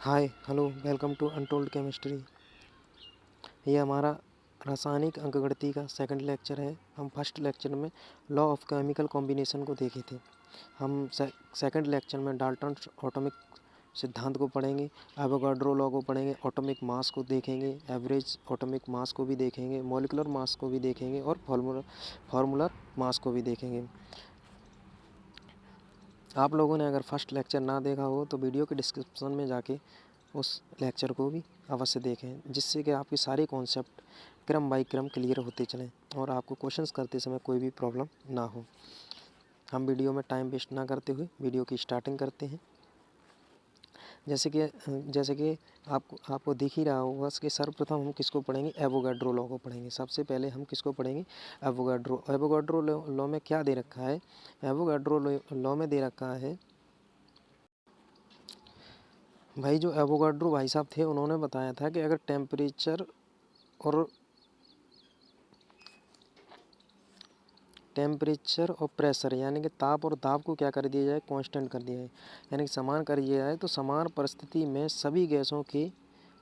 Hi hello welcome to untold chemistry. ये हमारा रासायनिक अंकगणित का सेकंड लेक्चर है। हम फर्स्ट लेक्चर में लॉ ऑफ केमिकल कॉम्बिनेशन को देखे थे। हम सेकंड लेक्चर में डाल्टन एटॉमिक सिद्धांत को पढ़ेंगे, एवोगाड्रो लॉ को पढ़ेंगे, एटॉमिक मास को देखेंगे, एवरेज एटॉमिक मास को भी देखेंगे, मॉलिक्यूलर मास को भी देखेंगे और फार्मूलर मास को भी देखेंगे। आप लोगों ने अगर फर्स्ट लेक्चर ना देखा हो तो वीडियो के डिस्क्रिप्शन में जाके उस लेक्चर को भी अवश्य देखें, जिससे कि आपकी सारी कॉन्सेप्ट क्रम बाई क्रम क्लियर होते चलें और आपको क्वेश्चंस करते समय कोई भी प्रॉब्लम ना हो। हम वीडियो में टाइम वेस्ट ना करते हुए वीडियो की स्टार्टिंग करते हैं। जैसे कि आपको दिख ही रहा होगा कि सर्वप्रथम हम किसको पढ़ेंगे, एवोगाड्रो लॉ को पढ़ेंगे। सबसे पहले हम किसको पढ़ेंगे, एवोगाड्रो लॉ में क्या दे रखा है। एवोगाड्रो लॉ में दे रखा है भाई, जो एवोगाड्रो भाई साहब थे उन्होंने बताया था कि अगर टेम्परेचर और प्रेशर यानी कि ताप और दाब को क्या कर दिया जाए, कांस्टेंट कर दिया जाए, यानी कि समान कर दिया जाए, तो समान परिस्थिति में सभी गैसों के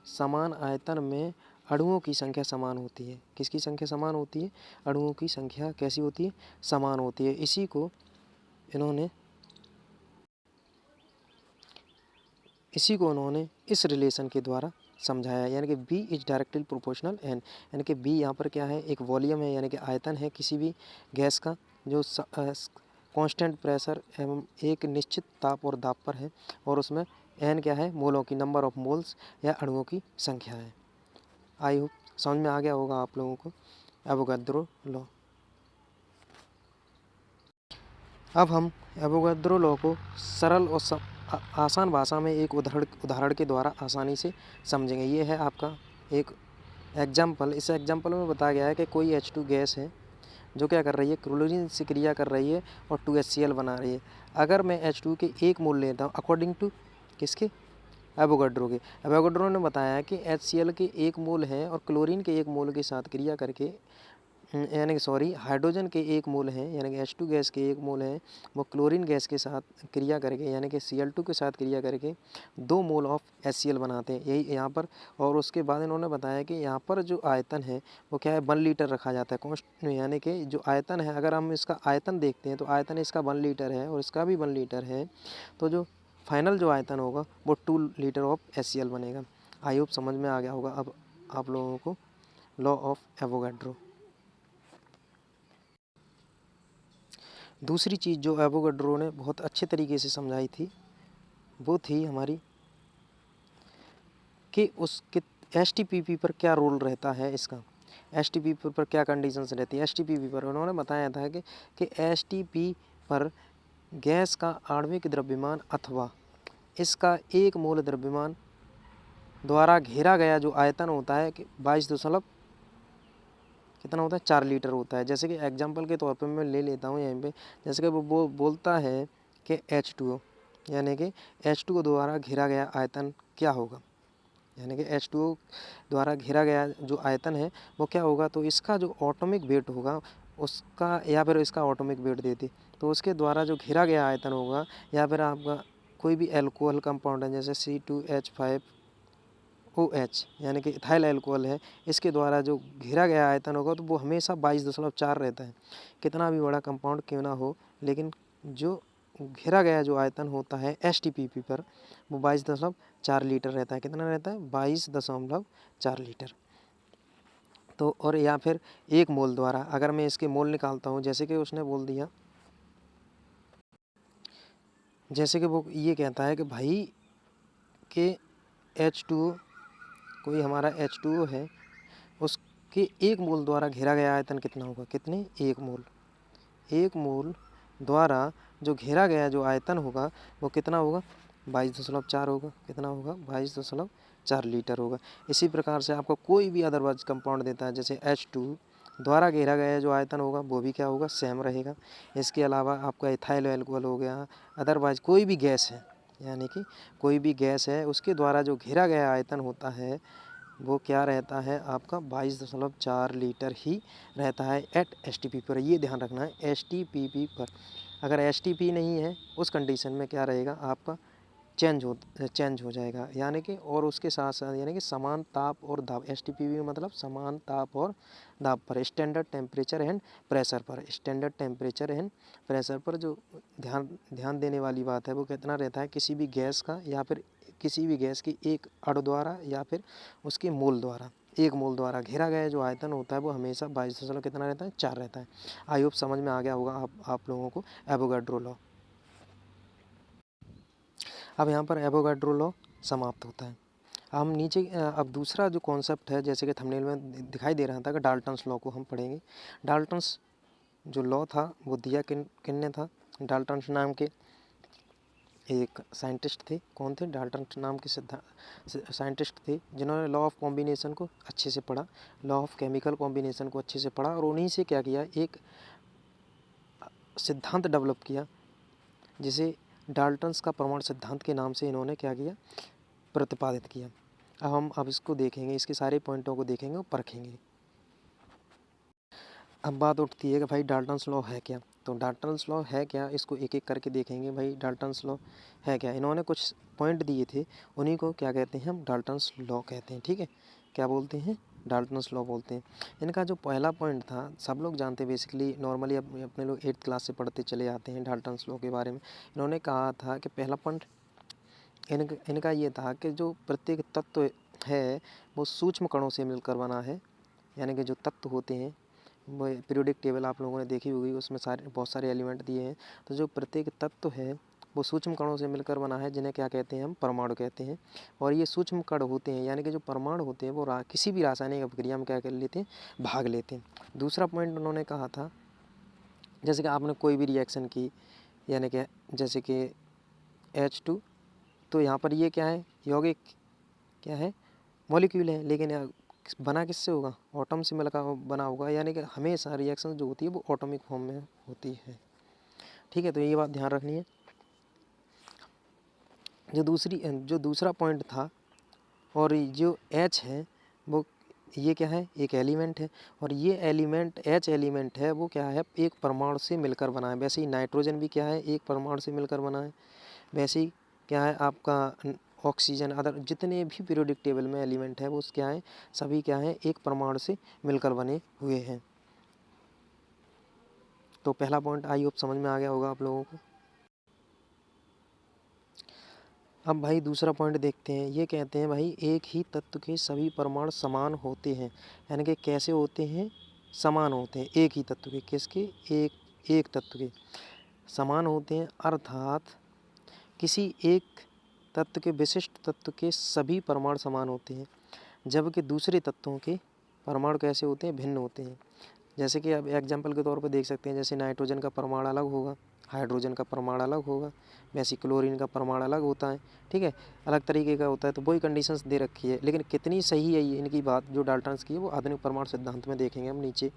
समान आयतन में अणुओं की संख्या समान होती है। किसकी संख्या समान होती है, अणुओं की संख्या कैसी होती है, समान होती है। इसी को उन्होंने इस रिलेशन के द्वारा समझाया, यानी कि B is directly proportional N, यानी कि B यहाँ पर क्या है, एक वॉल्यूम है, यानी कि आयतन है किसी भी गैस का जो कांस्टेंट प्रेशर एवं एक निश्चित ताप और दाब पर है, और उसमें N क्या है, मोलों की, नंबर ऑफ मोल्स या अणुओं की संख्या है। आई होप समझ में आ गया होगा आप लोगों को एवोगाड्रो लॉ। अब हम एवोगाड्रो लॉ को सरल और आसान भाषा में एक उदाहरण के द्वारा आसानी से समझेंगे। ये है आपका एक एग्जाम्पल। इस एग्जाम्पल में बताया गया है कि कोई H2 गैस है जो क्या कर रही है, क्लोरीन से क्रिया कर रही है और 2HCl बना रही है। अगर मैं H2 के एक मोल लेता हूँ अकॉर्डिंग टू किसके, एवोगाड्रो के। एवोगाड्रो ने बताया है कि HCl के एक मोल है और क्लोरीन के एक मोल के साथ क्रिया करके यानी कि हाइड्रोजन के एक मोल हैं, यानी कि H2 गैस के एक मोल हैं, वो क्लोरीन गैस के साथ क्रिया करके यानी कि Cl2 के साथ क्रिया करके 2 मोल ऑफ HCl बनाते हैं। यही यहाँ पर, और उसके बाद इन्होंने बताया कि यहाँ पर जो आयतन है वो क्या है, 1 लीटर रखा जाता है कॉन्स्ट, यानी कि जो आयतन है, अगर हम इसका आयतन देखते हैं तो आयतन इसका 1 लीटर है और इसका भी 1 लीटर है, तो जो फाइनल जो आयतन होगा वो 2 लीटर ऑफ HCl बनेगा। आई होप समझ में आ गया होगा अब आप लोगों को लॉ ऑफ एवोगाड्रो। दूसरी चीज़ जो एवोगाड्रो ने बहुत अच्छे तरीके से समझाई थी वो थी हमारी कि उसके एसटीपीपी पर क्या रोल रहता है इसका, एसटीपीपी पर क्या कंडीशंस रहती है। एसटीपीपी पर उन्होंने बताया था कि एसटीपी पर गैस का आणविक द्रव्यमान अथवा इसका एक मोल द्रव्यमान द्वारा घेरा गया जो आयतन होता है कि 22 कितना होता है, 4 लीटर होता है। जैसे कि एग्जाम्पल के तौर पे मैं ले लेता हूँ यहाँ पे, जैसे कि वो बोलता है कि H2O, यानी कि H2O द्वारा घेरा गया आयतन क्या होगा, यानी कि H2O द्वारा घेरा गया जो आयतन है वो क्या होगा, तो इसका जो एटॉमिक वेट होगा उसका, या फिर इसका एटॉमिक वेट देते तो उसके द्वारा जो घेरा गया आयतन होगा, या फिर आपका कोई भी एल्कोहल कंपाउंड है जैसे C2H5OH यानी कि इथाइल एल्कोहल है, इसके द्वारा जो घेरा गया आयतन होगा तो वो हमेशा 22.4 रहता है। कितना भी बड़ा कंपाउंड क्यों ना हो, लेकिन जो घेरा गया जो आयतन होता है एसटीपीपी पर वो 22.4 लीटर रहता है। कितना रहता है, 22.4 लीटर। तो और या फिर एक मोल द्वारा अगर मैं इसके मोल निकालता हूँ, जैसे कि उसने बोल दिया, जैसे कि वो ये कहता है कि भाई के H2O, कोई हमारा H2O है, उसके एक मोल द्वारा घेरा गया आयतन कितना होगा, कितने, एक मोल द्वारा जो घेरा गया जो आयतन होगा वो कितना होगा, 22.4 होगा। कितना होगा, 22.4 लीटर होगा। इसी प्रकार से आपको कोई भी अदरवाइज कंपाउंड देता है जैसे H2 द्वारा घेरा गया जो आयतन होगा वो भी क्या होगा, सेम रहेगा। इसके अलावा आपका इथाइल एल्कोहल हो गया, अदरवाइज कोई भी गैस है, यानी कि कोई भी गैस है उसके द्वारा जो घेरा गया आयतन होता है वो क्या रहता है आपका, 22.4 लीटर ही रहता है एट एसटीपी पर। ये ध्यान रखना है एसटीपीपी पर। अगर एसटीपी नहीं है उस कंडीशन में क्या रहेगा आपका चेंज हो जाएगा, यानी कि और उसके साथ साथ यानी कि समान ताप और दाब, STPV मतलब समान ताप और दाब पर, स्टैंडर्ड टेम्परेचर एंड प्रेशर पर। स्टैंडर्ड टेम्परेचर एंड प्रेशर पर जो ध्यान देने वाली बात है वो कितना रहता है, किसी भी गैस का या फिर किसी भी गैस की एक अणु द्वारा या फिर उसके मोल द्वारा, एक मोल द्वारा घेरा गया जो आयतन होता है वो हमेशा 22 कितना रहता है, 4 रहता है। आई होप समझ में आ गया होगा आप लोगों को एवोगाड्रो लॉ। अब यहाँ पर एवोगाड्रो लॉ समाप्त होता है। हम नीचे अब दूसरा जो कॉन्सेप्ट है, जैसे कि थंबनेल में दिखाई दे रहा था कि डाल्टन्स लॉ को हम पढ़ेंगे। डाल्टन्स जो लॉ था वो दिया किनने था, डाल्टन्स नाम के एक साइंटिस्ट थे। कौन थे? डाल्टन्स नाम के साइंटिस्ट थे जिन्होंने लॉ ऑफ कॉम्बिनेशन को अच्छे से पढ़ा, लॉ ऑफ केमिकल कॉम्बिनेशन को अच्छे से पढ़ा, और उन्हीं से क्या किया, एक सिद्धांत डेवलप किया जिसे डाल्टन्स का प्रमाण सिद्धांत के नाम से इन्होंने क्या किया, प्रतिपादित किया। अब इसको देखेंगे, इसके सारे पॉइंटों को देखेंगे और परखेंगे। अब बात उठती है कि भाई डाल्टन्स लॉ है क्या। तो डाल्टन्स लॉ है क्या, इसको एक एक करके देखेंगे। भाई डाल्टन्स लॉ है क्या, इन्होंने कुछ पॉइंट दिए थे, उन्हीं को क्या कहते हैं, हम डाल्टन्स लॉ कहते हैं। ठीक है, क्या बोलते हैं, डाल्टन्स लॉ बोलते हैं। इनका जो पहला पॉइंट था, सब लोग जानते हैं बेसिकली, नॉर्मली अपने लोग 8th क्लास से पढ़ते चले आते हैं डाल्टन्स लॉ के बारे में। इन्होंने कहा था कि पहला पॉइंट इनका ये था कि जो प्रत्येक तत्व है वो सूक्ष्म कणों से मिलकर बना है, यानी कि जो तत्व होते हैं वो पीरियोडिक टेबल आप लोगों ने देखी होगी, उसमें बहुत सारे एलिमेंट दिए हैं। तो जो प्रत्येक तत्व है वो सूक्ष्म कणों से मिलकर बना है, जिन्हें क्या कहते हैं, हम परमाणु कहते हैं। और ये सूक्ष्म कण होते हैं, यानी कि जो परमाणु होते हैं वो किसी भी रासायनिक अभिक्रिया में क्या कर लेते हैं, भाग लेते हैं। दूसरा पॉइंट उन्होंने कहा था, जैसे कि आपने कोई भी रिएक्शन की, यानी कि जैसे कि H2, तो यहाँ पर ये क्या है, यौगिक क्या है, मॉलिक्यूल है, लेकिन बना किससे होगा, एटम से मिलकर बना होगा, यानी कि हमेशा रिएक्शन जो होती है वो एटॉमिक फॉर्म में होती है। ठीक है, तो ये बात ध्यान रखनी है। जो दूसरा पॉइंट था, और जो H है वो ये क्या है, एक एलिमेंट है, और ये एलिमेंट H एलिमेंट है वो क्या है, एक परमाणु से मिलकर बना है। वैसे ही नाइट्रोजन भी क्या है, एक परमाणु से मिलकर बना है। वैसे ही क्या है आपका ऑक्सीजन, अदर जितने भी पीरियोडिक टेबल में एलिमेंट है वो क्या है, सभी क्या है, एक परमाणु से मिलकर बने हुए हैं। तो पहला पॉइंट आई होप समझ में आ गया होगा आप लोगों को। अब भाई दूसरा पॉइंट देखते हैं। ये कहते हैं भाई एक ही तत्व के सभी परमाणु समान होते हैं, यानी कि कैसे होते हैं, समान होते हैं। एक ही तत्व के, किसके, एक तत्व के समान होते हैं, अर्थात किसी एक तत्व के विशिष्ट तत्व के सभी परमाणु समान होते हैं, जबकि दूसरे तत्वों के परमाणु कैसे होते हैं, भिन्न होते हैं। जैसे कि अब एग्जाम्पल के तौर पर देख सकते हैं, जैसे नाइट्रोजन का परमाणु अलग होगा, हाइड्रोजन का परमाणु अलग होगा, वैसे क्लोरीन का परमाणु अलग होता है। ठीक है, अलग तरीके का होता है। तो वही कंडीशंस दे रखी है, लेकिन कितनी सही है ये इनकी बात जो डाल्टन्स की है, वो आधुनिक परमाणु सिद्धांत में देखेंगे हम नीचे,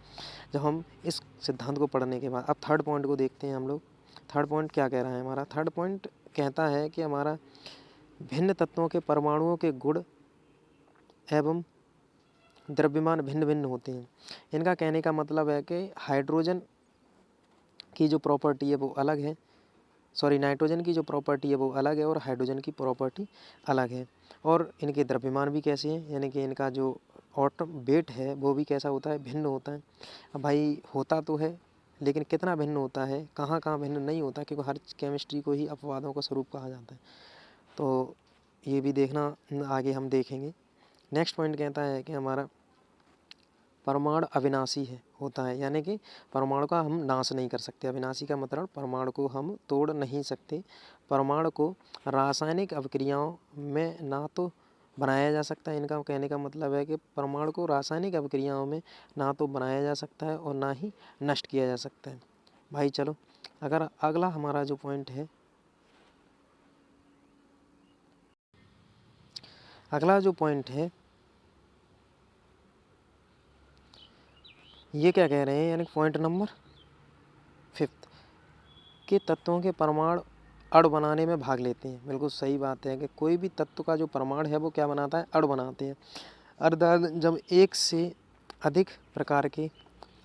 जब हम इस सिद्धांत को पढ़ने के बाद। अब थर्ड पॉइंट को देखते हैं हम लोग। थर्ड पॉइंट क्या कह रहा है हमारा, थर्ड पॉइंट कहता है कि हमारा भिन्न तत्वों के परमाणुओं के गुण एवं द्रव्यमान भिन्न भिन्न होते हैं। इनका कहने का मतलब है कि हाइड्रोजन की जो प्रॉपर्टी है वो अलग है, नाइट्रोजन की जो प्रॉपर्टी है वो अलग है, और हाइड्रोजन की प्रॉपर्टी अलग है। और इनके द्रव्यमान भी कैसे हैं, यानी कि इनका जो एटम वेट है वो भी कैसा होता है, भिन्न होता है। अब भाई होता तो है, लेकिन कितना भिन्न होता है, कहाँ कहाँ भिन्न नहीं होता, क्योंकि हर केमिस्ट्री को ही अपवादों का स्वरूप कहा जाता है। तो ये भी देखना, आगे हम देखेंगे। नेक्स्ट पॉइंट कहता है कि हमारा परमाणु अविनाशी होता है, यानी कि परमाणु का हम नाश नहीं कर सकते। अविनाशी का मतलब परमाणु को हम तोड़ नहीं सकते। परमाणु को रासायनिक अभिक्रियाओं में ना तो बनाया जा सकता है, इनका कहने का मतलब है कि परमाणु को रासायनिक अभिक्रियाओं में ना तो बनाया जा सकता है और ना ही नष्ट किया जा सकता है। भाई चलो, अगर अगला हमारा जो पॉइंट है, अगला जो पॉइंट है ये क्या कह रहे हैं, यानी पॉइंट नंबर 5 के तत्वों के परमाणु अणु बनाने में भाग लेते हैं। बिल्कुल सही बात है कि कोई भी तत्व का जो परमाणु है वो क्या बनाता है, अणु बनाते हैं। अर्थात जब एक से अधिक प्रकार के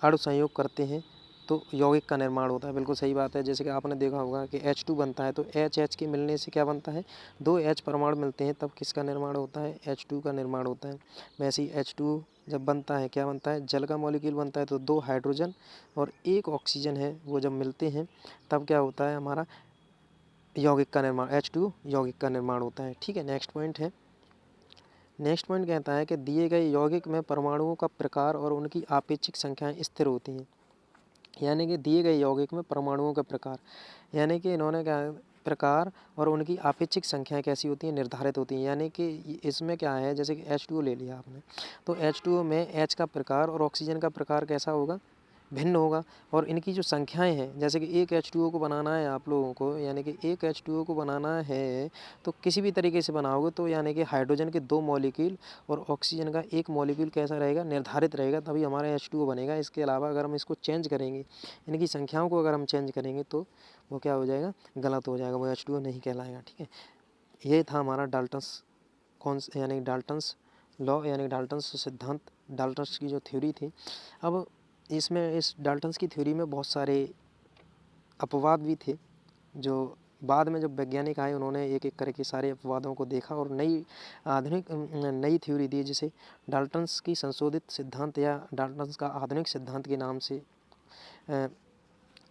अणु संयोग करते हैं तो यौगिक का निर्माण होता है। बिल्कुल सही बात है। जैसे कि आपने देखा होगा कि H2 बनता है तो H के मिलने से क्या बनता है, 2 H परमाणु मिलते हैं तब किसका निर्माण होता है, H2 का निर्माण होता है। वैसे ही H2 जब बनता है क्या बनता है, जल का मॉलिक्यूल बनता है तो 2 हाइड्रोजन और 1 ऑक्सीजन है वो जब मिलते हैं तब क्या होता है हमारा यौगिक का निर्माण, H2 यौगिक का निर्माण होता है। ठीक है, नेक्स्ट पॉइंट है। नेक्स्ट पॉइंट कहता है कि दिए गए यौगिक में परमाणुओं का प्रकार और उनकी आपेक्षिक संख्याएं स्थिर होती हैं। यानी कि दिए गए यौगिक में परमाणुओं का प्रकार, यानी कि इन्होंने क्या प्रकार और उनकी आपेक्षिक संख्याएं कैसी होती हैं, निर्धारित होती हैं। यानी कि इसमें क्या है, जैसे कि H2O ले लिया आपने तो H2O में H का प्रकार और ऑक्सीजन का प्रकार कैसा होगा, भिन्न होगा। और इनकी जो संख्याएं हैं, जैसे कि एक H2O को बनाना है आप लोगों को, यानी कि एक H2O को बनाना है तो किसी भी तरीके से बनाओगे तो यानी कि हाइड्रोजन के 2 मॉलिक्यूल और ऑक्सीजन का 1 मॉलिक्यूल कैसा रहेगा, निर्धारित रहेगा, तभी हमारा H2O बनेगा। इसके अलावा अगर हम इसको चेंज करेंगे, इनकी संख्याओं को अगर हम चेंज करेंगे तो वो क्या हो जाएगा, गलत हो जाएगा, वो H2O नहीं कहलाएगा। ठीक है, ये था हमारा डाल्टन्स यानी डाल्टन्स लॉ, यानी डाल्टन्स सिद्धांत, डाल्टन्स की जो थ्योरी थी। अब इसमें इस डाल्टन्स की थ्योरी में बहुत सारे अपवाद भी थे, जो बाद में जब वैज्ञानिक आए उन्होंने एक एक करके सारे अपवादों को देखा और नई थ्योरी दी, जिसे डाल्टन्स की संशोधित सिद्धांत या डाल्टन्स का आधुनिक सिद्धांत के नाम से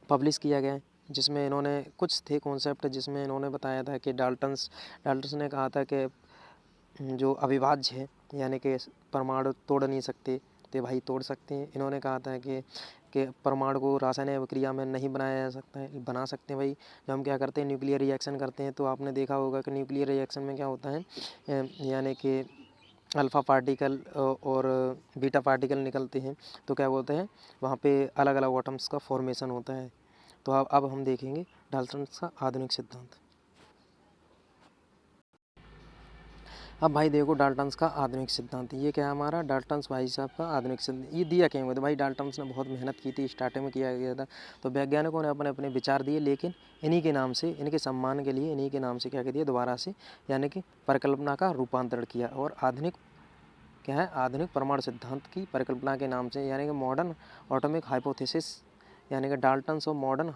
पब्लिश किया गया है। जिसमें इन्होंने कुछ थे कॉन्सेप्ट, जिसमें इन्होंने बताया था कि डाल्टन्स ने कहा था कि जो अविभाज्य है, यानी कि परमाणु तोड़ नहीं सकते तो भाई तोड़ सकते हैं। इन्होंने कहा था कि परमाणु को रासायनिक अभिक्रिया में नहीं बनाया जा सकता है, बना सकते हैं भाई। जब हम क्या करते हैं, न्यूक्लियर रिएक्शन करते हैं तो आपने देखा होगा कि न्यूक्लियर रिएक्शन में क्या होता है, यानी कि अल्फ़ा पार्टिकल और बीटा पार्टिकल निकलते हैं तो क्या बोलते हैं, वहाँ पे अलग अलग एटम्स का फॉर्मेशन होता है। तो अब हम देखेंगे डाल्टन्स का आधुनिक सिद्धांत। अब भाई देखो डाल्टन्स का आधुनिक सिद्धांत, ये क्या है हमारा डाल्टन्स भाई साहब का आधुनिक सिद्धांत। ये दिया क्या हुआ था भाई, डाल्टन्स ने बहुत मेहनत की थी, स्टार्टिंग में किया गया था तो वैज्ञानिकों ने अपने अपने विचार दिए, लेकिन इन्हीं के नाम से, इनके सम्मान के लिए इन्हीं के नाम से क्या कर दिया दोबारा से, यानी कि परिकल्पना का रूपांतरण किया और आधुनिक क्या है, आधुनिक परमाणु सिद्धांत की परिकल्पना के नाम से, यानी कि मॉडर्न एटॉमिक हाइपोथेसिस, यानी कि Dalton's of modern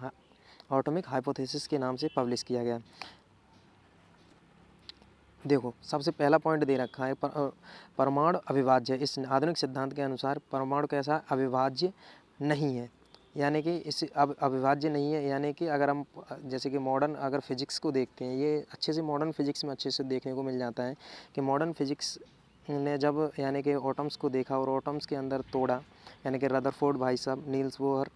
atomic hypothesis के नाम से पब्लिश किया गया। देखो सबसे पहला पॉइंट दे रखा है, परमाणु अविभाज्य। इस आधुनिक सिद्धांत के अनुसार परमाणु कैसा अविभाज्य नहीं है, यानी कि इस अविभाज्य नहीं है। यानी कि अगर हम जैसे कि मॉडर्न अगर फिजिक्स को देखते हैं, ये अच्छे से मॉडर्न फिजिक्स में अच्छे से देखने को मिल जाता है कि मॉडर्न फिजिक्स ने जब यानी कि एटम्स को देखा और एटम्स के अंदर तोड़ा, यानी कि रदरफोर्ड भाई साहब, नील्स बोहर,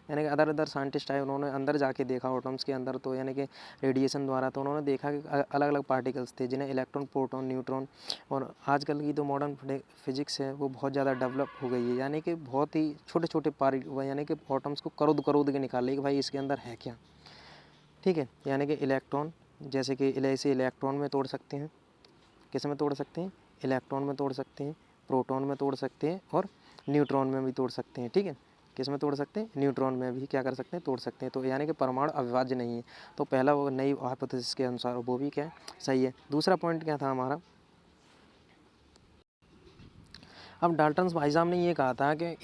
यानी कि अदर साइंटिस्ट आए, उन्होंने अंदर जाके देखा एटम्स के अंदर, तो यानी कि रेडिएशन द्वारा, तो उन्होंने देखा कि अलग अलग पार्टिकल्स थे जिन्हें इलेक्ट्रॉन, प्रोटॉन, न्यूट्रॉन, और आजकल की जो मॉडर्न फिजिक्स है वो बहुत ज़्यादा डेवलप हो गई है, यानी कि बहुत ही छोटे छोटे यानी कि एटम्स को करोद करोद के निकाले कि भाई इसके अंदर है क्या। ठीक है, यानी कि इलेक्ट्रॉन, जैसे कि इसे इलेक्ट्रॉन में तोड़ सकते हैं, किस में तोड़ सकते हैं, इलेक्ट्रॉन में तोड़ सकते हैं, प्रोटॉन में तोड़ सकते हैं और न्यूट्रॉन में भी तोड़ सकते हैं। ठीक है, किस में तोड़ सकते हैं, न्यूट्रॉन में भी क्या कर सकते हैं, तोड़ सकते हैं। तो यानी कि परमाणु अविभाज्य नहीं है। तो पहला वो नई हाइपोथेसिस के अनुसार वो भी क्या है, सही है। दूसरा पॉइंट क्या था हमारा, अब डाल्टन्स भाई साहब ने ये कहा था कि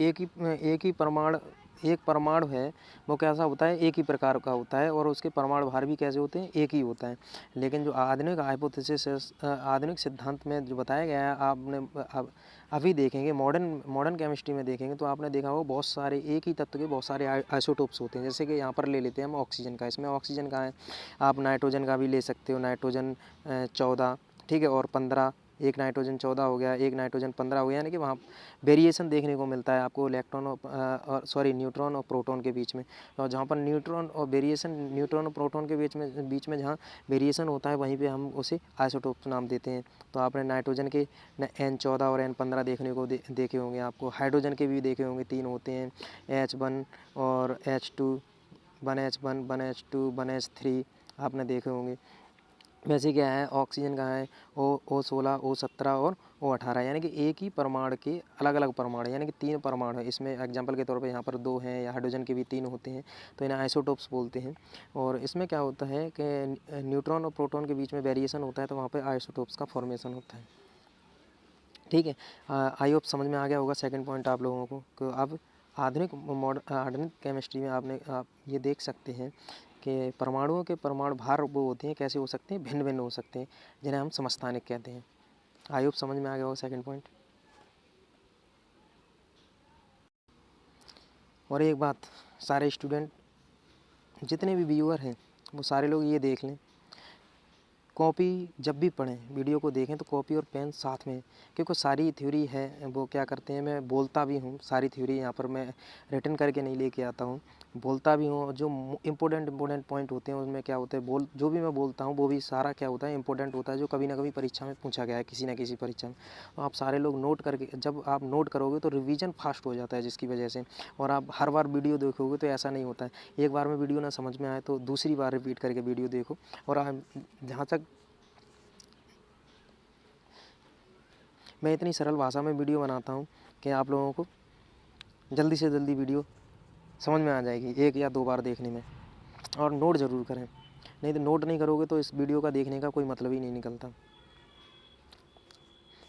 एक परमाणु है वो कैसा होता है, एक ही प्रकार का होता है और उसके परमाणु भार भी कैसे होते हैं, एक ही होता है। लेकिन जो आधुनिक हाइपोथेसिस है, आधुनिक सिद्धांत में जो बताया गया है, आपने अभी देखेंगे मॉडर्न केमिस्ट्री में देखेंगे तो आपने देखा होगा बहुत सारे एक ही तत्व के बहुत सारे आइसोटोप्स होते हैं। जैसे कि यहाँ पर ले लेते हैं हम ऑक्सीजन का, इसमें ऑक्सीजन का है, आप नाइट्रोजन का भी ले सकते हो, नाइट्रोजन 14, ठीक है, और 15, एक नाइट्रोजन 14 हो गया, एक नाइट्रोजन 15 हो गया, यानी कि वहाँ वेरिएशन देखने को मिलता है आपको इलेक्ट्रॉन और न्यूट्रॉन और प्रोटॉन के बीच में। और जहाँ पर न्यूट्रॉन और प्रोटॉन के बीच में जहाँ वेरिएशन होता है वहीं पे हम उसे आइसोटोप नाम देते हैं। तो आपने नाइट्रोजन के N14 और N15 देखने को देखे होंगे, आपको हाइड्रोजन के भी देखे होंगे, 3 होते हैं, H1 और H2, 1H1, 1H2, 1H3 आपने देखे होंगे। वैसे क्या है, ऑक्सीजन का है O16, O17 और O18, यानी कि एक ही परमाणु के अलग अलग परमाणु, यानी कि 3 परमाणु है इसमें। एग्जांपल के तौर पे यहाँ पर 2 हैं, या हाइड्रोजन के भी 3 होते हैं, तो इन्हें आइसोटोप्स बोलते हैं। और इसमें क्या होता है कि न्यूट्रॉन और प्रोटॉन के बीच में वेरिएशन होता है, तो वहाँ पर आइसोटोप्स का फॉर्मेशन होता है। ठीक है, आई होप समझ में आ गया होगा सेकंड पॉइंट आप लोगों को। अब आधुनिक केमिस्ट्री में आप ये देख सकते हैं कि परमाणुओं के परमाणु भार वो होते हैं, कैसे हो सकते हैं, भिन्न भिन्न हो सकते हैं, जिन्हें हम समस्थानिक कहते हैं। आई होप समझ में आ गया होगा सेकंड पॉइंट। और एक बात, सारे स्टूडेंट जितने भी व्यूअर हैं वो सारे लोग ये देख लें, कॉपी जब भी पढ़ें, वीडियो को देखें तो कॉपी और पेन साथ में, क्योंकि सारी थ्योरी है वो क्या करते हैं, मैं बोलता भी हूँ सारी थ्योरी यहाँ पर मैं रिटन करके नहीं लेके आता हूँ, बोलता भी हूँ। जो इम्पोर्टेंट पॉइंट होते हैं उनमें क्या होता है, जो भी मैं बोलता हूँ वो भी सारा क्या होता है, इंपॉर्टेंट होता है, जो कभी ना कभी परीक्षा में पूछा गया है, किसी ना किसी परीक्षा में। तो आप सारे लोग नोट करके, जब आप नोट करोगे तो रिविज़न फास्ट हो जाता है, जिसकी वजह से। और आप हर बार वीडियो देखोगे तो ऐसा नहीं होता है, एक बार में वीडियो ना समझ में आए तो दूसरी बार रिपीट करके वीडियो देखो। और जहाँ तक मैं इतनी सरल भाषा में वीडियो बनाता हूँ कि आप लोगों को जल्दी से जल्दी वीडियो समझ में आ जाएगी 1 या 2 बार देखने में। और नोट ज़रूर करें, नहीं तो नोट नहीं करोगे तो इस वीडियो का देखने का कोई मतलब ही नहीं निकलता।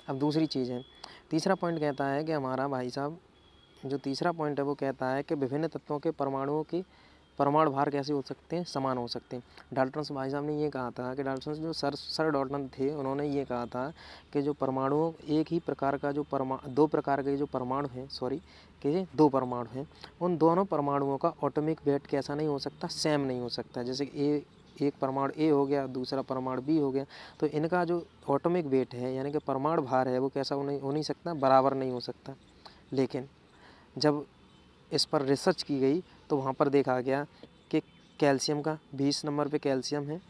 अब दूसरी चीज़ है, तीसरा पॉइंट कहता है कि हमारा भाई साहब, जो तीसरा पॉइंट है वो कहता है कि विभिन्न तत्वों के परमाणुओं की परमाणु भार कैसे हो सकते हैं, समान हो सकते हैं। डाल्टन भाई साहब ने ये कहा था कि डाल्टन जो सर डाल्टन थे, उन्होंने ये कहा था कि जो परमाणु एक ही प्रकार का जो दो प्रकार के जो परमाणु हैं, कि 2 परमाणु हैं, उन दोनों परमाणुओं का एटॉमिक वेट कैसा नहीं हो सकता, सेम नहीं हो सकता। जैसे कि एक परमाणु ए हो गया, दूसरा परमाणु बी हो गया, तो इनका जो एटॉमिक वेट है यानी कि परमाणु भार है वो कैसा हो नहीं सकता, बराबर नहीं हो सकता। लेकिन जब इस पर रिसर्च की गई तो वहाँ पर देखा गया कि कैल्शियम का 20 नंबर पे कैल्शियम है,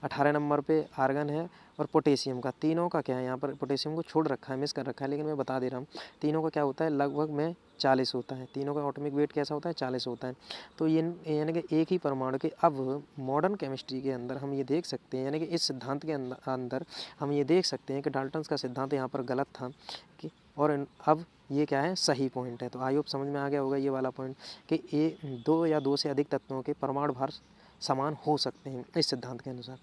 18 नंबर पे आर्गन है, और पोटेशियम का, तीनों का क्या है, यहाँ पर पोटेशियम को छोड़ रखा है, मिस कर रखा है, लेकिन मैं बता दे रहा हूँ, तीनों का क्या होता है, लगभग में 40 होता है। तीनों का एटॉमिक वेट कैसा होता है, 40 होता है। तो ये यानी कि एक ही परमाणु के, अब मॉडर्न केमिस्ट्री के अंदर हम ये देख सकते हैं, यानी कि इस सिद्धांत के अंदर हम ये देख सकते हैं कि डाल्टन का सिद्धांत यहाँ पर गलत था कि, और अब ये क्या है, सही पॉइंट है। तो आई होप समझ में आ गया होगा ये वाला पॉइंट कि 2 या 2 से अधिक तत्वों के परमाणु भार समान हो सकते हैं इस सिद्धांत के अनुसार।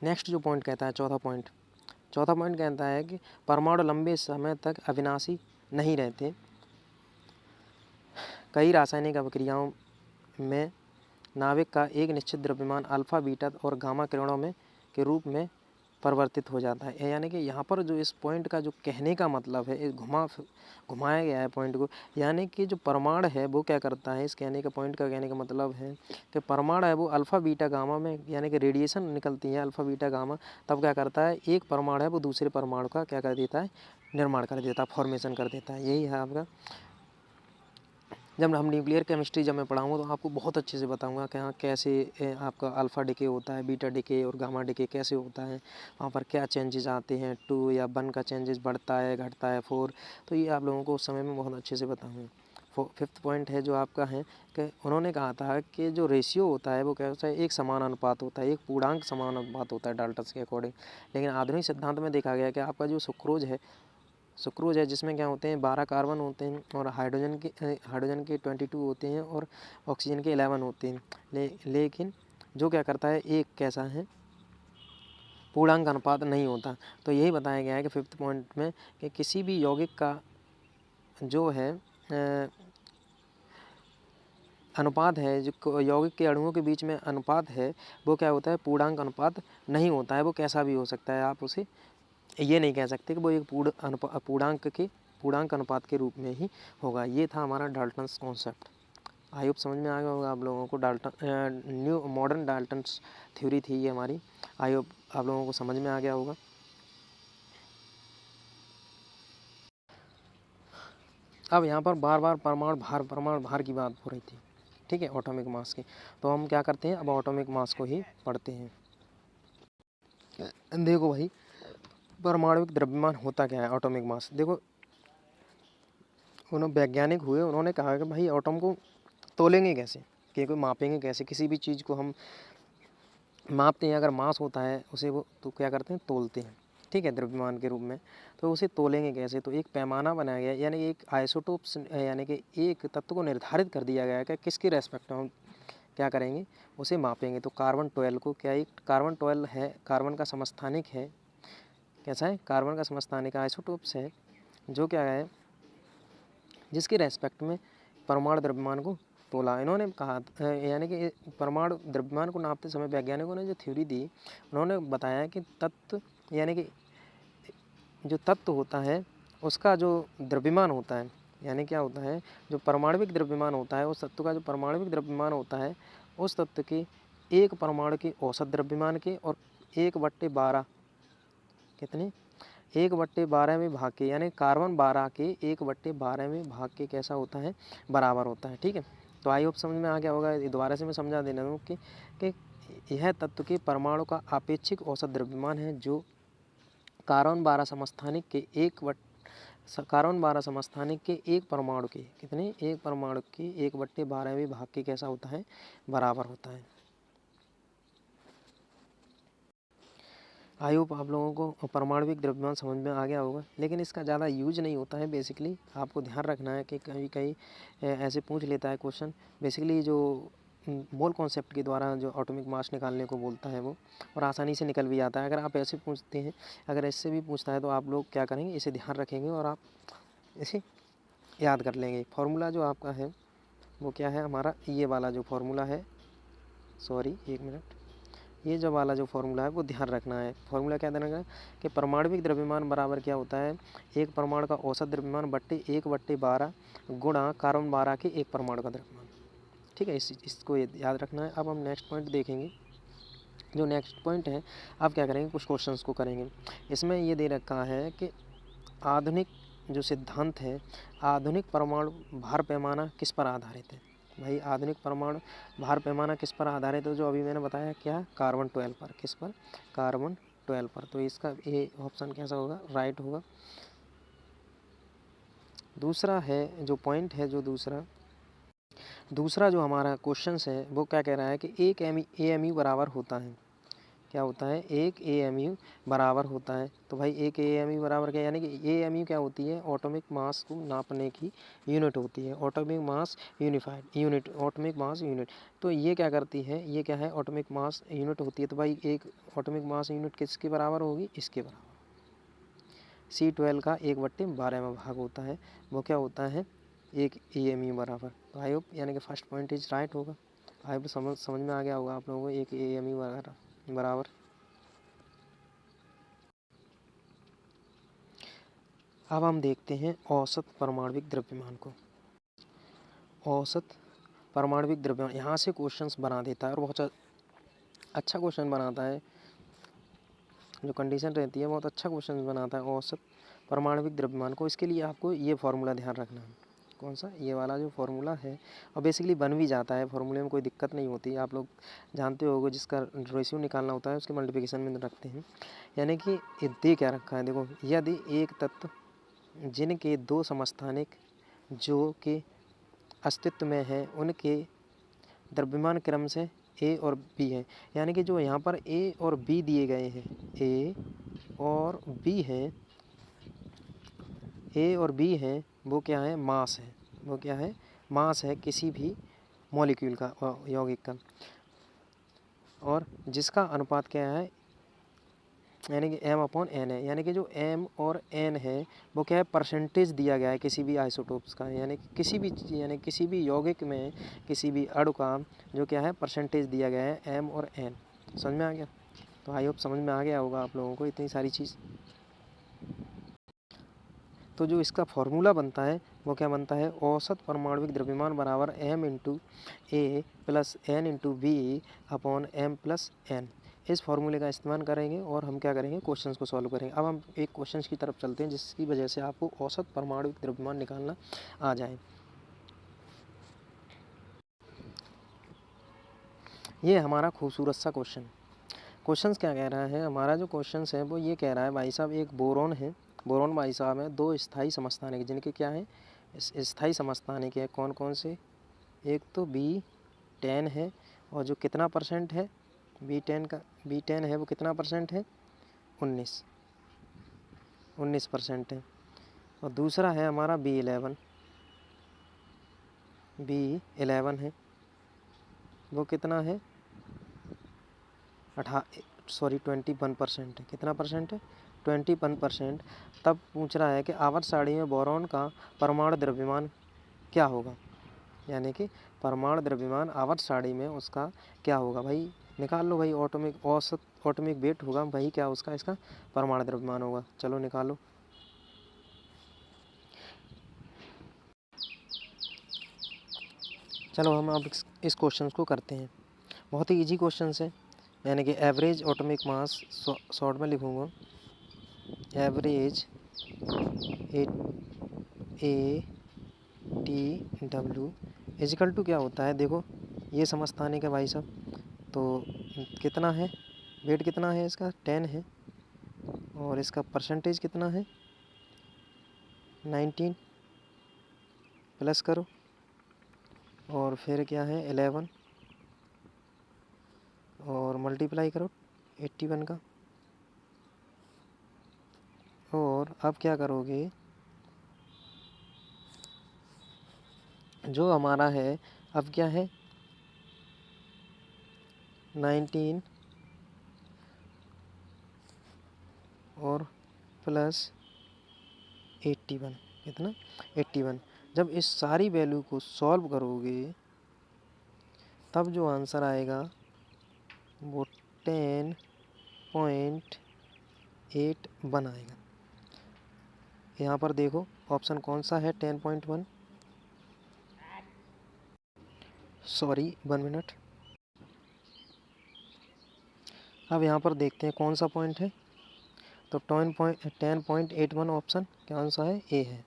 नेक्स्ट जो पॉइंट कहता है, चौथा पॉइंट कहता है कि परमाणु लंबे समय तक अविनाशी नहीं रहते। कई रासायनिक अभिक्रियाओं में नाभिक का एक निश्चित द्रव्यमान अल्फा, बीटा और गामा किरणों में के रूप में परिवर्तित हो जाता है। यानी कि यहाँ पर जो इस पॉइंट का जो कहने का मतलब है, घुमाया गया है पॉइंट को, यानी कि जो परमाणु है वो क्या करता है, इस कहने का पॉइंट का कहने का मतलब है कि परमाणु है वो अल्फ़ा बीटा गामा में, यानी कि रेडिएशन निकलती है अल्फ़ा बीटा गामा, तब क्या करता है, एक परमाणु है वो दूसरे परमाणु का क्या कर देता है, निर्माण कर देता है, फॉर्मेशन कर देता है। यही है आपका, जब हम न्यूक्लियर केमिस्ट्री जब मैं पढ़ाऊँगा तो आपको बहुत अच्छे से बताऊँगा कि हाँ कैसे आपका अल्फ़ा डिके होता है, बीटा डिके और गामा डिके कैसे होता है, वहाँ पर क्या चेंजेस आते हैं, 2 या 1 का चेंजेस बढ़ता है, घटता है, 4, तो ये आप लोगों को उस समय में बहुत अच्छे से बताऊँगा। फिफ्थ पॉइंट है जो आपका है कि उन्होंने कहा था कि जो रेशियो होता है वो क्या होता है, एक समान अनुपात होता है, एक पूर्णांक समान अनुपात होता है डाल्टन के अकॉर्डिंग। लेकिन आधुनिक सिद्धांत में देखा गया कि आपका जो सुक्रोज है जिसमें क्या होते हैं, 12 कार्बन होते हैं, और हाइड्रोजन के 22 होते हैं, और ऑक्सीजन के 11 होते हैं। लेकिन जो क्या करता है, एक कैसा है, पूर्णांक अनुपात नहीं होता। तो यही बताया गया है कि फिफ्थ पॉइंट में कि किसी भी यौगिक का जो है अनुपात है, जो यौगिक के अणुओं के बीच में अनुपात है, वो क्या होता है, पूर्णांक अनुपात नहीं होता है। वो कैसा भी हो सकता है, आप उसे ये नहीं कह सकते कि वो एक पूर्णांक अनुपात के रूप में ही होगा। ये था हमारा डाल्टन्स कॉन्सेप्ट। आई होप समझ में आ गया होगा आप लोगों को। न्यू मॉडर्न डाल्टन्स थ्योरी थी ये हमारी। आई होप आप लोगों को समझ में आ गया होगा। अब यहाँ पर बार बार परमाणु भार की बात हो रही थी, ठीक है, एटॉमिक मास की। तो हम क्या करते हैं, अब एटॉमिक मास को ही पढ़ते हैं। देखो भाई, परमाणुविक द्रव्यमान होता क्या है, एटॉमिक मास। देखो, वैज्ञानिक हुए, उन्होंने कहा कि भाई एटॉम को तोलेंगे कैसे, कि कोई मापेंगे कैसे, किसी भी चीज़ को हम मापते हैं, अगर मास होता है उसे वो तो क्या करते हैं, तोलते हैं, ठीक है, द्रव्यमान के रूप में। तो उसे तोलेंगे कैसे, तो एक पैमाना बनाया गया, यानी एक आइसोटोप्स, यानी कि एक तत्व को निर्धारित कर दिया गया है कि किसके रेस्पेक्ट में हम क्या करेंगे, उसे मापेंगे। तो कार्बन 12 को क्या, एक कार्बन 12 है, कार्बन का समस्थानिक है कैसा है, कार्बन का समस्थानिक आइसोटोप्स है, जो क्या है, जिसके रेस्पेक्ट में परमाणु द्रव्यमान को तोला। इन्होंने कहा यानी कि परमाणु द्रव्यमान को नापते समय वैज्ञानिकों ने जो थ्योरी दी, उन्होंने बताया कि तत्व यानी कि जो तत्व होता है उसका जो द्रव्यमान होता है, यानी क्या होता है, जो परमाणविक द्रव्यमान होता है, उस तत्व का जो परमाणविक द्रव्यमान होता है, उस तत्व के एक परमाणु के औसत द्रव्यमान के और 1/12 कितने 1/12 में भाग के, यानी कार्बन 12 के 1/12 में भाग के कैसा होता है, बराबर होता है। ठीक है, तो आई होप समझ में आ गया होगा। दोबारा से मैं समझा देना हूँ कि यह तत्व के परमाणु का आपेक्षिक औसत द्रव्यमान है, जो कार्बन 12 समस्थानिक के कार्बन 12 समस्थानिक के एक परमाणु के कितने, एक परमाणु के 1/12 में भाग के कैसा होता है, बराबर होता है। आई होप आप लोगों को परमाणविक द्रव्यमान समझ में आ गया होगा, लेकिन इसका ज़्यादा यूज नहीं होता है। बेसिकली आपको ध्यान रखना है कि कहीं कहीं ऐसे पूछ लेता है क्वेश्चन, बेसिकली जो मोल कॉन्सेप्ट के द्वारा जो एटॉमिक मास निकालने को बोलता है वो, और आसानी से निकल भी आता है। अगर आप ऐसे पूछते हैं, अगर ऐसे भी पूछता है तो आप लोग क्या करेंगे, इसे ध्यान रखेंगे और आप इसे याद कर लेंगे। फार्मूला जो आपका है वो क्या है हमारा, ये वाला जो फार्मूला है, सॉरी एक मिनट, ये जो वाला जो फार्मूला है वो ध्यान रखना है। फार्मूला क्या देना है कि परमाणविक द्रव्यमान बराबर क्या होता है, एक परमाणु का औसत द्रव्यमान बट्टे 1/12 गुणा कार्बन 12 के एक परमाणु का द्रव्यमान। ठीक है, इसको याद रखना है। अब हम नेक्स्ट पॉइंट देखेंगे। जो नेक्स्ट पॉइंट है, आप क्या करेंगे, कुछ क्वेश्चंस को करेंगे। इसमें ये दे रखा है कि आधुनिक जो सिद्धांत है, आधुनिक परमाणु भार पैमाना किस पर आधारित है। भाई आधुनिक परमाणु भार पैमाना किस पर आधारित है, जो अभी मैंने बताया क्या, कार्बन 12 पर। किस पर, कार्बन 12 पर। तो इसका ये ऑप्शन कैसा होगा, राइट होगा। दूसरा है जो पॉइंट है, जो दूसरा जो हमारा क्वेश्चन है वो क्या कह रहा है कि एक AMU बराबर होता है, क्या होता है, एक AMU बराबर होता है। तो भाई एक AMU बराबर क्या, यानी कि AMU क्या होती है, एटॉमिक मास को नापने की यूनिट होती है, atomic mass unified unit, atomic mass unit. तो ये क्या करती है, ये क्या है, एटॉमिक मास यूनिट होती है। तो भाई एक एटॉमिक मास यूनिट किसके बराबर होगी, इसके बराबर। C12 का 1/12 में भाग होता है, वो क्या होता है, एक AMU बराबर। तो आई होप यानी कि फर्स्ट पॉइंट इज राइट होगा। आई होप समझ में आ गया होगा आप लोगों को, एक AMU बराबर। अब हम देखते हैं औसत परमाणविक द्रव्यमान को। औसत परमाणविक द्रव्यमान यहाँ से क्वेश्चंस बना देता है और बहुत अच्छा क्वेश्चन बनाता है। जो कंडीशन रहती है बहुत अच्छा क्वेश्चन बनाता है औसत परमाणविक द्रव्यमान को। इसके लिए आपको ये फार्मूला ध्यान रखना है, कौन सा, ये वाला जो फार्मूला है। और बेसिकली बन भी जाता है, फार्मूले में कोई दिक्कत नहीं होती। आप लोग जानते होगे, जिसका रेशियो निकालना होता है उसके मल्टीप्लिकेशन में रखते हैं। यानी कि ये दे क्या रखा है, देखो, यदि एक तत्व जिनके दो समस्थानिक जो कि अस्तित्व में है, उनके द्रव्यमान क्रम से A और B है, यानी कि जो यहाँ पर A और B दिए गए हैं, A और B हैं, A और B हैं, वो क्या है, मास है। वो क्या है, मास है किसी भी मॉलिक्यूल का, यौगिक का। और जिसका अनुपात क्या है, यानी कि M/N है। यानी कि जो M और N है वो क्या है, परसेंटेज दिया गया है किसी भी आइसोटोप्स का, यानी किसी भी यौगिक में किसी भी अणु का जो क्या है, परसेंटेज दिया गया है M और N। समझ में आ गया। तो आई होप समझ में आ गया होगा आप लोगों को इतनी सारी चीज़। तो जो इसका फॉर्मूला बनता है वो क्या बनता है, औसत परमाणविक द्रव्यमान बराबर M/A + N/B/M+N। इस फार्मूले का इस्तेमाल करेंगे और हम क्या करेंगे, क्वेश्चंस को सॉल्व करेंगे। अब हम एक क्वेश्चंस की तरफ चलते हैं, जिसकी वजह से आपको औसत परमाणविक द्रव्यमान निकालना आ जाए। ये हमारा खूबसूरत सा क्वेश्चंस क्या कह रहा है, हमारा जो क्वेश्चंस है वो ये कह रहा है, भाई साहब एक बोरोन है, बोरोन भाई साहब है, दो स्थायी समस्थानिक जिनके क्या है, स्थायी समस्थानिक है। कौन कौन से, एक तो B10 है, और जो कितना परसेंट है, B10 है वो कितना परसेंट है, 19% है। और दूसरा है हमारा B11 है, वो कितना है, 21% है। कितना परसेंट है, 21%, तब पूछ रहा है कि आवर्त सारणी में बोरॉन का परमाणु द्रव्यमान क्या होगा। यानी कि परमाणु द्रव्यमान आवर्त सारणी में उसका क्या होगा भाई, निकाल लो भाई। ऑटोमिक औसत ऑटोमिक वेट होगा भाई, क्या उसका इसका परमाणु द्रव्यमान होगा। चलो निकालो। चलो हम अब इस क्वेश्चन को करते हैं। बहुत ही इजी क्वेश्चन है, यानी कि एवरेज ऑटोमिक मास, शॉर्ट में लिखूँगा average A T W is equal to क्या होता है। देखो ये समझता नहीं क्या भाई साहब, तो कितना है वेट, कितना है इसका 10 है, और इसका परसेंटेज कितना है 19, प्लस करो और फिर क्या है 11 और मल्टीप्लाई करो 81 का। और अब क्या करोगे, जो हमारा है अब क्या है 19 और प्लस 81, कितना 81। जब इस सारी वैल्यू को सॉल्व करोगे तब जो आंसर आएगा वो 10.81 आएगा। यहाँ पर देखो ऑप्शन कौन सा है 10.1, सॉरी 1 मिनट। अब यहाँ पर देखते हैं कौन सा पॉइंट है, तो 10.81 ऑप्शन क्या सा है, ए है।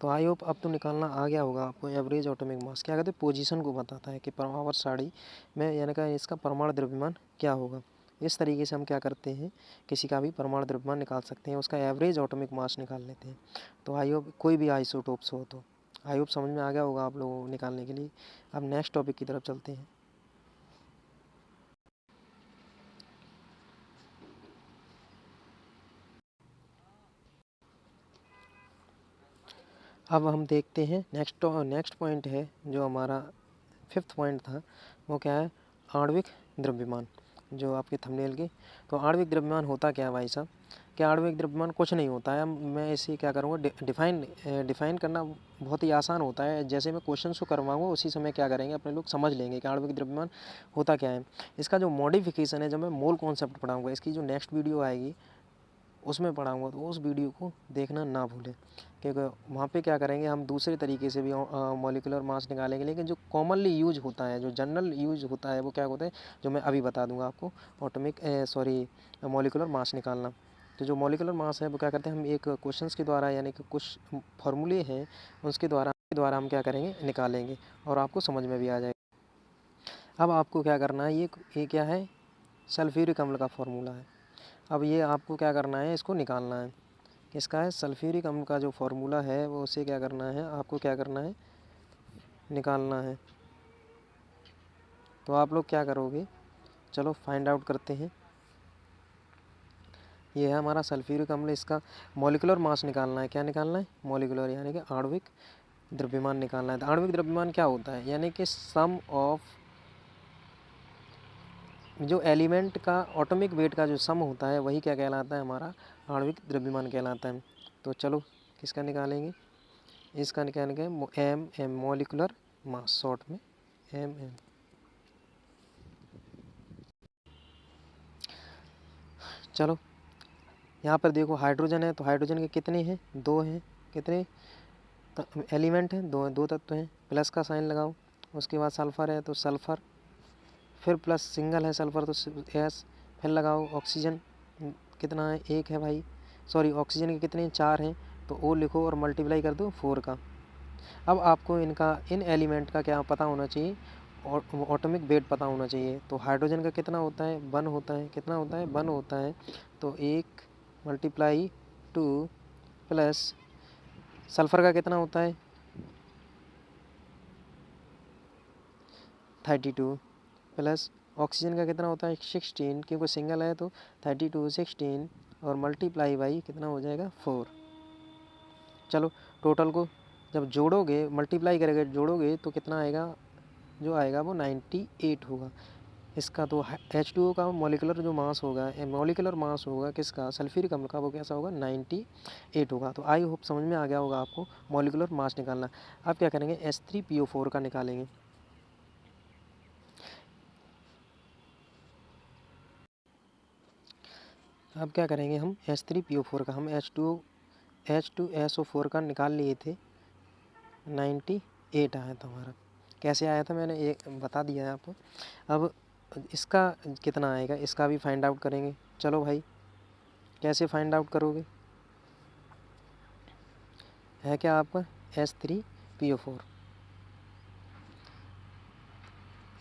तो आई होप अब तो निकालना आ गया होगा आपको। एवरेज ऑटोमिक मास क्या कहते हैं, पोजीशन को बताता है कि आवर्त सारणी में यानी कि इसका परमाणु द्रव्यमान क्या होगा। इस तरीके से हम क्या करते हैं, किसी का भी परमाणु द्रव्यमान निकाल सकते हैं, उसका एवरेज ऑटोमिक मास निकाल लेते हैं। तो आई होप कोई भी आइसोटोप्स हो तो आई होप समझ में आ गया होगा आप लोगों को निकालने के लिए। अब नेक्स्ट टॉपिक की तरफ चलते हैं। अब हम देखते हैं नेक्स्ट पॉइंट है जो हमारा 5th पॉइंट था, वो क्या है, आणविक द्रव्यमान, जो आपके थंबनेल की। तो आणविक द्रव्यमान होता क्या है भाई साहब, क्या आणविक द्रव्यमान कुछ नहीं होता है। मैं इसे क्या करूँगा, डिफाइन करना बहुत ही आसान होता है। जैसे मैं क्वेश्चन को करवाऊँगा उसी समय क्या करेंगे अपने लोग समझ लेंगे कि आणविक द्रव्यमान होता क्या है। इसका जो मॉडिफिकेशन है, जब मैं मोल कॉन्सेप्ट पढ़ाऊँगा, इसकी जो नेक्स्ट वीडियो आएगी उसमें पढ़ाऊँगा, तो उस वीडियो को देखना ना भूलें, क्योंकि वहाँ पे क्या करेंगे हम दूसरे तरीके से भी मॉलिक्यूलर मास निकालेंगे। लेकिन जो कॉमनली यूज होता है, जो जनरल यूज होता है, वो क्या होता है जो मैं अभी बता दूंगा आपको, मॉलिक्यूलर मास निकालना। तो जो मॉलिक्यूलर मास है वो क्या करते हैं, हम एक क्वेश्चंस के द्वारा यानी कि कुछ फॉर्मूले हैं उसके द्वारा हम क्या करेंगे, निकालेंगे, और आपको समझ में भी आ जाएगा। अब आपको क्या करना है, ये क्या है, सल्फ्यूरिक अम्ल का फॉर्मूला है। अब ये आपको क्या करना है, इसको निकालना है। किसका है, सल्फ्यूरिक अम्ल का जो फॉर्मूला है वो उसे क्या करना है, आपको क्या करना है, निकालना है। तो आप लोग क्या करोगे, चलो फाइंड आउट करते हैं। ये है हमारा सल्फ्यूरिक अम्ल, इसका मॉलिक्यूलर मास निकालना है। क्या निकालना है, मॉलिक्यूलर यानी कि आणविक द्रव्यमान निकालना है। तो आणविक द्रव्यमान क्या होता है, यानी कि सम ऑफ जो एलिमेंट का ऑटोमिक वेट का जो सम होता है वही क्या कहलाता है, हमारा आणविक द्रव्यमान कहलाता है। तो चलो किसका निकालेंगे, इसका निकालेंगे एम मॉलिक्यूलर मास, शॉर्ट में एम। चलो यहाँ पर देखो हाइड्रोजन है, तो हाइड्रोजन के कितने हैं, 2 हैं। कितने एलिमेंट हैं, दो तत्व हैं। प्लस का साइन लगाओ। उसके बाद सल्फ़र है तो सल्फ़र, फिर प्लस सिंगल है सल्फ़र तो एस, फिर लगाओ। ऑक्सीजन कितना है, 1 है भाई, सॉरी ऑक्सीजन के कितने 4 हैं, तो ओ लिखो और मल्टीप्लाई कर दो 4 का। अब आपको इन एलिमेंट का क्या पता होना चाहिए, और ऑटोमिक वेट पता होना चाहिए। तो हाइड्रोजन का कितना होता है, 1 होता है। कितना होता है, 1 होता है। तो 1 मल्टीप्लाई 2 प्लस सल्फ़र का कितना होता है 32 प्लस ऑक्सीजन का कितना होता है 16, क्योंकि सिंगल है तो 32 16 और मल्टीप्लाई बाई कितना हो जाएगा 4। चलो टोटल को जब जोड़ोगे, मल्टीप्लाई करेंगे, जोड़ोगे तो कितना आएगा, जो आएगा वो 98 होगा। इसका तो H2O का मॉलिक्यूलर जो मास होगा, मॉलिक्यूलर मास होगा किसका, सल्फ्यूरिक अम्ल का, वो कैसा होगा 98 होगा। तो आई होप समझ में आ गया होगा आपको मॉलिक्यूलर मास निकालना। अब क्या करेंगे, H3PO4 का निकालेंगे। अब क्या करेंगे हम H3PO4 का, हम H2SO4 का निकाल लिए थे, 98 आया था हमारा। कैसे आया था मैंने ये बता दिया है आपको। अब इसका कितना आएगा इसका भी फाइंड आउट करेंगे। चलो भाई, कैसे फाइंड आउट करोगे, है क्या आपका H3PO4।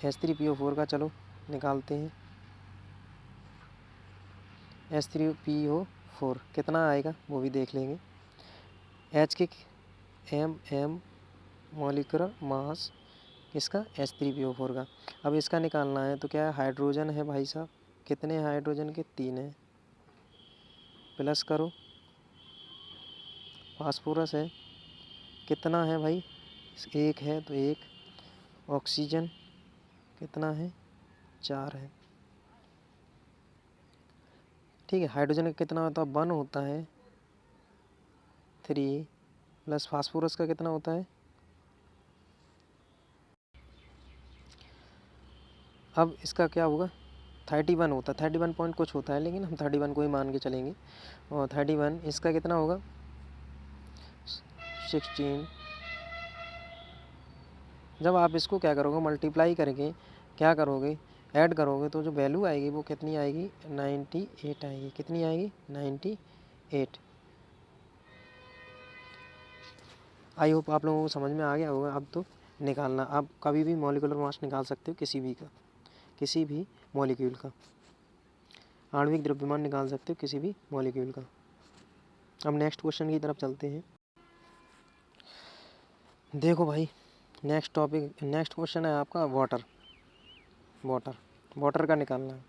H3PO4 का चलो निकालते हैं। H3PO4 कितना आएगा वो भी देख लेंगे। H के m मॉलिक्यूलर मास किसका, H3PO4 का। अब इसका निकालना है तो क्या हाइड्रोजन है भाई साहब, कितने हाइड्रोजन के, 3 है। प्लस करो, फास्फोरस है, कितना है भाई, 1 है तो 1। ऑक्सीजन कितना है, 4 है। ठीक है, हाइड्रोजन का कितना होता है, 1 होता है, 3 प्लस फास्फोरस का कितना होता है। अब इसका क्या होगा, 31 होता है, 31 पॉइंट कुछ होता है, लेकिन हम 31 को ही मान के चलेंगे। और 31 इसका कितना होगा, 16। जब आप इसको क्या करोगे, मल्टीप्लाई करके क्या करोगे, ऐड करोगे, तो जो वैल्यू आएगी वो कितनी आएगी, 98 आएगी। कितनी आएगी, 98। आई होप आप लोगों को समझ में आ गया होगा। अब तो निकालना, आप कभी भी मॉलिक्यूलर मास निकाल सकते हो किसी भी का, किसी भी मॉलिक्यूल का, आणविक द्रव्यमान निकाल सकते हो किसी भी मॉलिक्यूल का। अब नेक्स्ट क्वेश्चन की तरफ चलते हैं। देखो भाई, नेक्स्ट टॉपिक, नेक्स्ट क्वेश्चन है आपका वाटर। वाटर का निकालना है।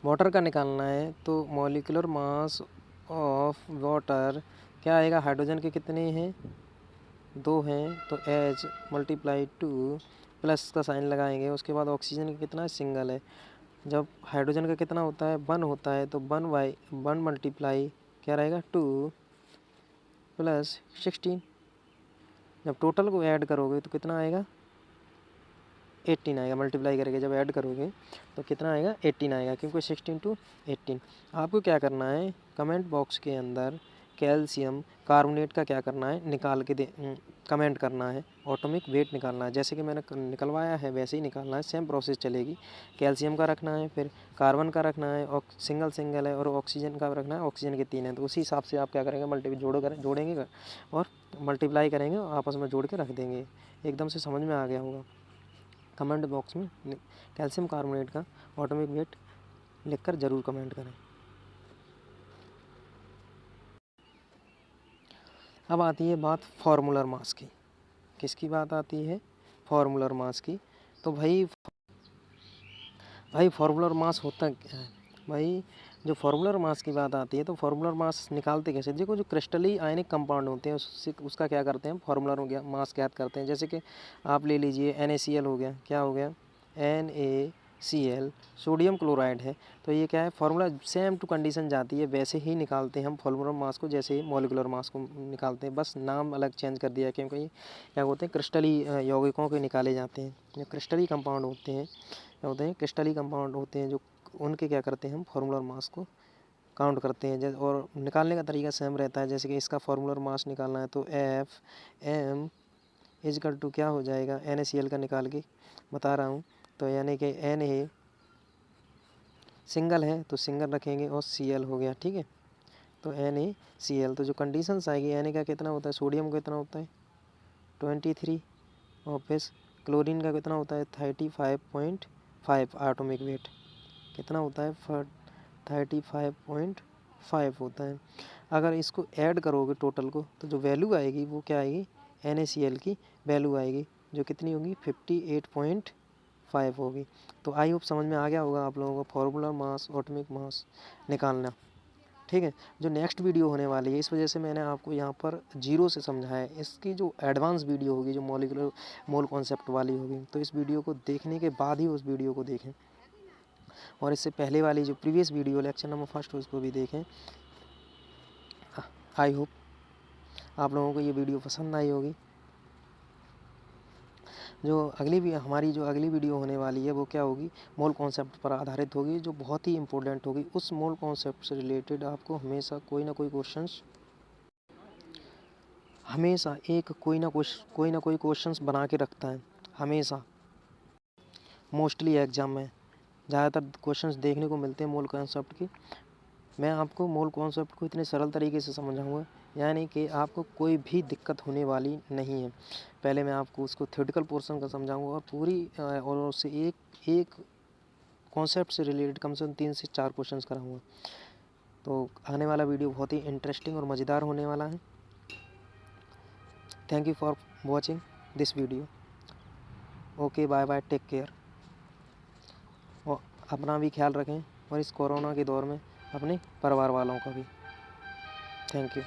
वाटर का निकालना है तो मॉलिक्यूलर मास ऑफ वाटर क्या आएगा, हाइड्रोजन के कितने हैं, 2 हैं, तो H मल्टीप्लाई 2 प्लस का साइन लगाएंगे। उसके बाद ऑक्सीजन का कितना है, सिंगल है। जब हाइड्रोजन का कितना होता है, 1 होता है, तो 1 मल्टीप्लाई क्या रहेगा, 2 प्लस 16। जब टोटल को ऐड करोगे तो कितना आएगा, 18 आएगा। मल्टीप्लाई करके जब ऐड करोगे तो कितना आएगा, 18 आएगा, क्योंकि 16 टू 18। आपको क्या करना है, कमेंट बॉक्स के अंदर कैल्शियम कार्बोनेट का क्या करना है, निकाल के कमेंट करना है, एटॉमिक वेट निकालना है। जैसे कि मैंने निकलवाया है वैसे ही निकालना है, सेम प्रोसेस चलेगी। कैल्शियम का रखना है, फिर कार्बन का रखना है, और सिंगल है, और ऑक्सीजन का रखना है, ऑक्सीजन के 3 हैं। तो उसी हिसाब से आप क्या करेंगे, जोड़ेंगे और मल्टीप्लाई करेंगे, आपस में जोड़ के रख देंगे। एकदम से समझ में आ गया होगा। कमेंट बॉक्स में कैल्शियम कार्बोनेट का एटॉमिक वेट लिखकर ज़रूर कमेंट करें। अब आती है बात फॉर्मूलर मास की। किसकी बात आती है, फॉर्मूलर मास की। तो भाई फॉर्मूलर मास होता क्या है भाई, जो फॉर्मूलर मास की बात आती है तो फॉर्मूलर मास निकालते कैसे, देखो जो क्रिस्टली आयनिक कंपाउंड होते हैं उससे उसका क्या करते हैं, फॉर्मूलर मास ज्ञात करते हैं। जैसे कि आप ले लीजिए NaCl हो गया, क्या हो गया, NaCl, सोडियम क्लोराइड है। तो ये क्या है, फार्मूला सेम टू कंडीशन जाती है, वैसे ही निकालते हैं हम फॉर्मूलर मास को, जैसे मॉलिक्यूलर मास को निकालते हैं, बस नाम अलग चेंज कर दिया है, क्योंकि ये क्या होते हैं, क्रिस्टली यौगिकों के निकाले जाते हैं। जो क्रिस्टली कंपाउंड होते हैं, क्या होते हैं, क्रिस्टली कंपाउंड होते हैं, जो उनके क्या करते हैं, हम फॉर्मूलर मास को काउंट करते हैं। जैसे और निकालने का तरीका सेम रहता है। जैसे कि इसका फॉर्मूलर मास निकालना है तो FM इजकल टू क्या हो जाएगा, NaCl का निकाल के बता रहा हूँ। तो यानी कि Na सिंगल है तो सिंगल रखेंगे, और Cl हो गया, ठीक है। तो NaCl, तो जो कंडीशंस आएगी, Na का कितना होता है, सोडियम का कितना होता है 23, और फिर क्लोरीन का कितना होता है 35.5, एटॉमिक वेट कितना होता है 35.5 होता है। अगर इसको ऐड करोगे टोटल को, तो जो वैल्यू आएगी वो क्या आएगी, NaCl की वैल्यू आएगी, जो कितनी होगी 58.5 होगी। तो आई होप समझ में आ गया होगा आप लोगों को फॉर्मूला मास, एटॉमिक मास निकालना। ठीक है। जो नेक्स्ट वीडियो होने वाली है, इस वजह से मैंने आपको यहाँ पर जीरो से समझाया है। इसकी जो एडवांस वीडियो होगी, जो मॉलिक्यूलर मोल कॉन्सेप्ट वाली होगी, तो इस वीडियो को देखने के बाद ही उस वीडियो को देखें, और इससे पहले वाली जो प्रीवियस वीडियो लेक्चर नंबर 1 उसको भी देखें। आई होप आप लोगों को ये वीडियो पसंद आई होगी। हमारी जो अगली वीडियो होने वाली है वो क्या होगी, मोल कॉन्सेप्ट पर आधारित होगी, जो बहुत ही इम्पोर्टेंट होगी। उस मोल कॉन्सेप्ट से रिलेटेड आपको हमेशा कोई ना कोई क्वेश्चंस, हमेशा एक कोई ना कोई क्वेश्चंस बना के रखता है। हमेशा मोस्टली एग्जाम में ज़्यादातर क्वेश्चंस देखने को मिलते हैं मोल कॉन्सेप्ट की। मैं आपको मोल कॉन्सेप्ट को इतने सरल तरीके से समझाऊंगा, यानी कि आपको कोई भी दिक्कत होने वाली नहीं है। पहले मैं आपको उसको थ्योरेटिकल पोर्शन का समझाऊंगा, और पूरी और उससे एक एक कॉन्सेप्ट से रिलेटेड कम से कम 3 से 4 क्वेश्चंस कराऊंगा। तो आने वाला वीडियो बहुत ही इंटरेस्टिंग और मज़ेदार होने वाला है। Thank you for watching this video. Okay, bye bye, take care. और अपना भी ख्याल रखें, और इस कोरोना के दौर में अपने परिवार वालों का भी। Thank you.